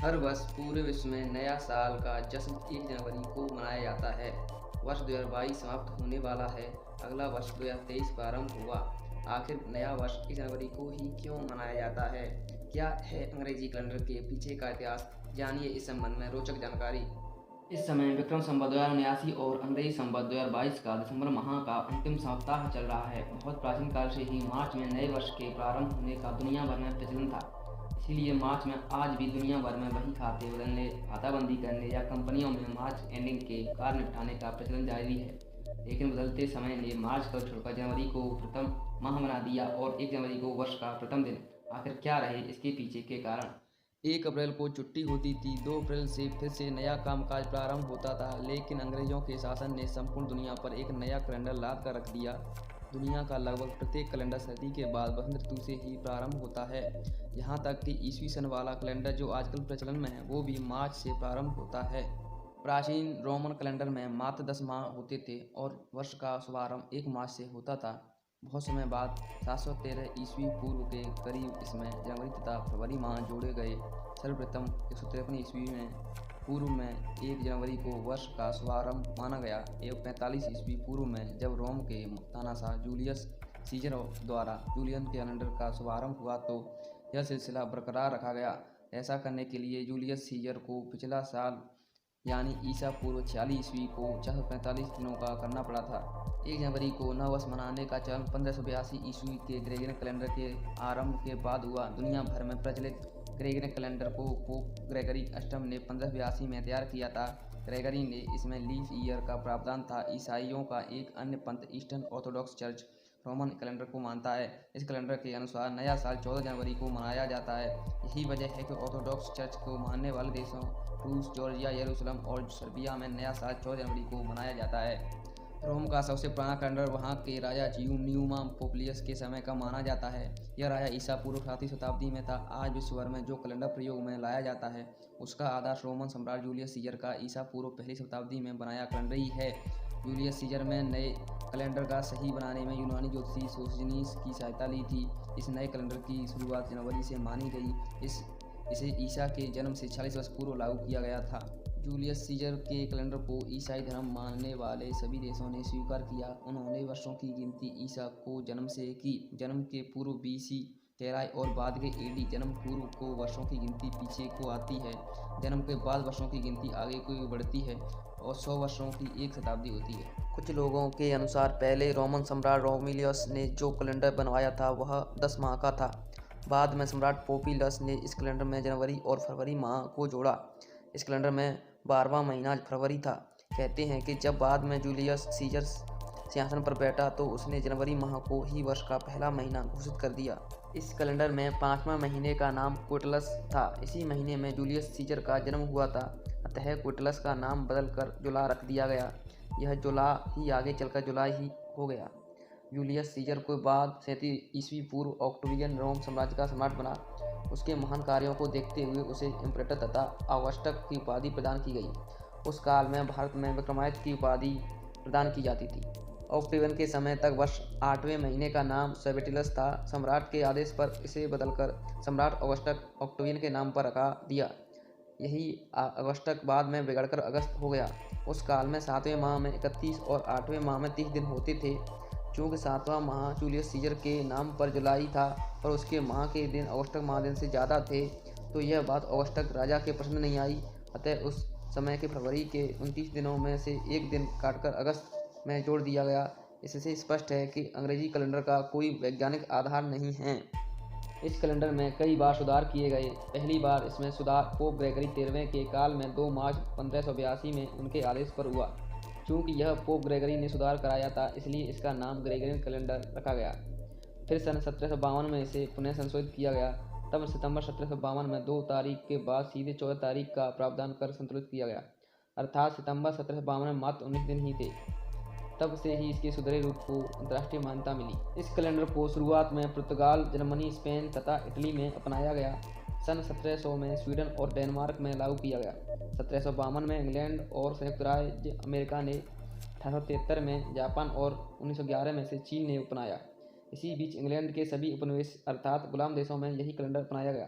हर वर्ष पूरे विश्व में नया साल का जश्न 1 जनवरी को मनाया जाता है। वर्ष 2022 समाप्त होने वाला है, अगला वर्ष 2023 प्रारंभ हुआ। आखिर नया वर्ष 1 जनवरी को ही क्यों मनाया जाता है? क्या है अंग्रेजी कैलेंडर के पीछे का इतिहास? जानिए इस संबंध में रोचक जानकारी। इस समय विक्रम संवत 2079 और अंग्रेजी संवत 2022 का दिसंबर माह का अंतिम सप्ताह चल रहा है। बहुत प्राचीन काल से ही मार्च में नए वर्ष के प्रारंभ होने का दुनिया भर में प्रचलन था। इसीलिए मार्च में आज भी दुनिया भर में बही खाते बदलने, खाताबंदी करने या कंपनियों में मार्च एंडिंग के कार्य निपटाने का प्रचलन जारी है। लेकिन बदलते समय ने मार्च को छोड़कर जनवरी को प्रथम माह बना दिया और 1 जनवरी को वर्ष का प्रथम दिन। आखिर क्या रहे इसके पीछे के कारण? 1 अप्रैल को छुट्टी होती थी, 2 अप्रैल से फिर से नया कामकाज प्रारंभ होता था। लेकिन अंग्रेजों के शासन ने संपूर्ण दुनिया पर एक नया कैलेंडर लाद कर रख दिया। दुनिया का लगभग प्रत्येक कैलेंडर सर्दी के बाद वसंत ऋतु से ही प्रारंभ होता है। यहाँ तक कि ईस्वी सन वाला कैलेंडर जो आजकल प्रचलन में है वो भी मार्च से प्रारंभ होता है। प्राचीन रोमन कैलेंडर में मात्र 10 माह होते थे और वर्ष का शुभारंभ 1 मार्च से होता था। बहुत समय बाद 713 ईस्वी पूर्व के करीब इसमें जनवरी तथा फरवरी माह जोड़े गए। सर्वप्रथम 153 ईस्वी में पूर्व में 1 जनवरी को वर्ष का शुभारंभ माना गया एवं 45 ईस्वी पूर्व में जब रोम के तानाशाह जूलियस सीजर द्वारा जूलियन कैलेंडर का शुभारंभ हुआ तो यह सिलसिला बरकरार रखा गया। ऐसा करने के लिए जूलियस सीजर को पिछला साल यानी ईसा पूर्व 46 ईस्वी को 445 दिनों का करना पड़ा था। 1 जनवरी को नववर्ष मनाने का चलन 1582 ईस्वी के ग्रेगोरियन कैलेंडर के आरंभ के बाद हुआ। दुनिया भर में प्रचलित ग्रेगोरियन कैलेंडर को पोप ग्रेगरी अष्टम ने 1582 में तैयार किया था। ग्रेगरी ने इसमें लीप ईयर का प्रावधान था। ईसाइयों का एक अन्य पंथ eastern Orthodox church Roman calendar को मानता है। इस कैलेंडर के अनुसार नया साल 14 जनवरी को मनाया जाता है। यही वजह है कि ऑर्थोडॉक्स चर्च को मानने वाले देशों रूस, जॉर्जिया, यरूशलेम और सर्बिया में नया साल 14 जनवरी को मनाया जाता है। रोम का सबसे पुराना कैलेंडर वहाँ के राजा न्यूमा पोप्लियस के समय का माना जाता है। यह राजा ईसा पूर्व 7वीं शताब्दी में था। आज विश्व भर में जो कैलेंडर प्रयोग में लाया जाता है उसका आधार रोमन सम्राट जूलियस सीजर का ईसा पूर्व पहली शताब्दी में बनाया कैलेंडर ही है। जूलियस सीजर में नए कैलेंडर का सही बनाने में यूनानी ज्योतिषी सोस्जेनिस की सहायता ली थी। इस नए कैलेंडर की शुरुआत जनवरी से मानी गई। इसे ईसा के जन्म से 40 वर्ष पूर्व लागू किया गया था। जूलियस सीजर के कैलेंडर को ईसाई धर्म मानने वाले सभी देशों ने स्वीकार किया। उन्होंने वर्षों की गिनती ईसा को जन्म से की। जन्म के पूर्व बीसी कहलाए और बाद के एडी जन्म पूर्व को वर्षों की गिनती पीछे को आती है। जन्म के बाद वर्षों की गिनती आगे को बढ़ती है और 100 वर्षों की एक शताब्दी होती है। कुछ लोगों के अनुसार पहले रोमन सम्राट रोमिलियस ने जो कैलेंडर बनवाया था वह 10 माह का था। बाद में सम्राट पोपिलस ने इस कैलेंडर में जनवरी और फरवरी माह को जोड़ा। इस कैलेंडर में 12वां महीना फरवरी था। कहते हैं कि जब बाद में जूलियस सीजर सिंहासन पर बैठा तो उसने जनवरी माह को ही वर्ष का पहला महीना घोषित कर दिया। इस कैलेंडर में 5वां महीने का नाम क्विटलस था। इसी महीने में जूलियस सीजर का जन्म हुआ था, अतः क्विटलस का नाम बदलकर जुला रख दिया गया। यह जुला ही आगे चलकर जुलाई ही हो गया। जूलियस सीजर के बाद 37 ईस्वी पूर्व ऑक्टेवियन रोम साम्राज्य का सम्राट बना। उसके महान कार्यों को देखते हुए उसे इम्परेटर तथा ऑगस्टस की उपाधि प्रदान की गई। उस काल में भारत में विक्रमादित्य की उपाधि प्रदान की जाती थी। ऑक्टेवियन के समय तक वर्ष 8वें महीने का नाम सेबेटिलस था। सम्राट के आदेश पर इसे बदलकर सम्राट ऑगस्टस ऑक्टेवियन के नाम पर रखा दिया। यही अगस्टस बाद में बिगड़कर अगस्त हो गया। उस काल में 7वें माह में 31 और 8वें माह में 30 दिन होते थे। चूँकि 7वां माह जूलियस सीजर के नाम पर जुलाई था और उसके माह के दिन अगस्टस माह दिन से ज़्यादा थे तो यह बात अगस्टस राजा के प्रश्न नहीं आई। अतः उस समय के फरवरी के 29 दिनों में से एक दिन काटकर अगस्त में जोड़ दिया गया। इससे स्पष्ट है कि अंग्रेजी कैलेंडर का कोई वैज्ञानिक आधार नहीं है। इस कैलेंडर में कई बार सुधार किए गए। पहली बार इसमें सुधार पोप ग्रेगरी 13वें के काल में 2 मार्च 1582 में उनके आदेश पर हुआ। चूँकि यह पोप ग्रेगरी ने सुधार कराया था इसलिए इसका नाम ग्रेगोरियन कैलेंडर रखा गया। फिर सन 1752 में इसे पुनः संशोधित किया गया। तब सितंबर 1752 में 2 तारीख के बाद सीधे 14 तारीख का प्रावधान कर संतुलित किया गया। अर्थात सितंबर 1752 में मात्र 19 दिन ही थे। तब से ही इसके सुधरे रूप को अंतर्राष्ट्रीय मान्यता मिली। इस कैलेंडर को शुरुआत में पुर्तगाल, जर्मनी, स्पेन तथा इटली में अपनाया गया। सन 1700 में स्वीडन और डेनमार्क में लागू किया गया। 1752 में इंग्लैंड और संयुक्त राज्य अमेरिका ने, 1873 में जापान और 1911 में से चीन ने अपनाया। इसी बीच इंग्लैंड के सभी उपनिवेश अर्थात गुलाम देशों में यही कैलेंडर अपनाया गया।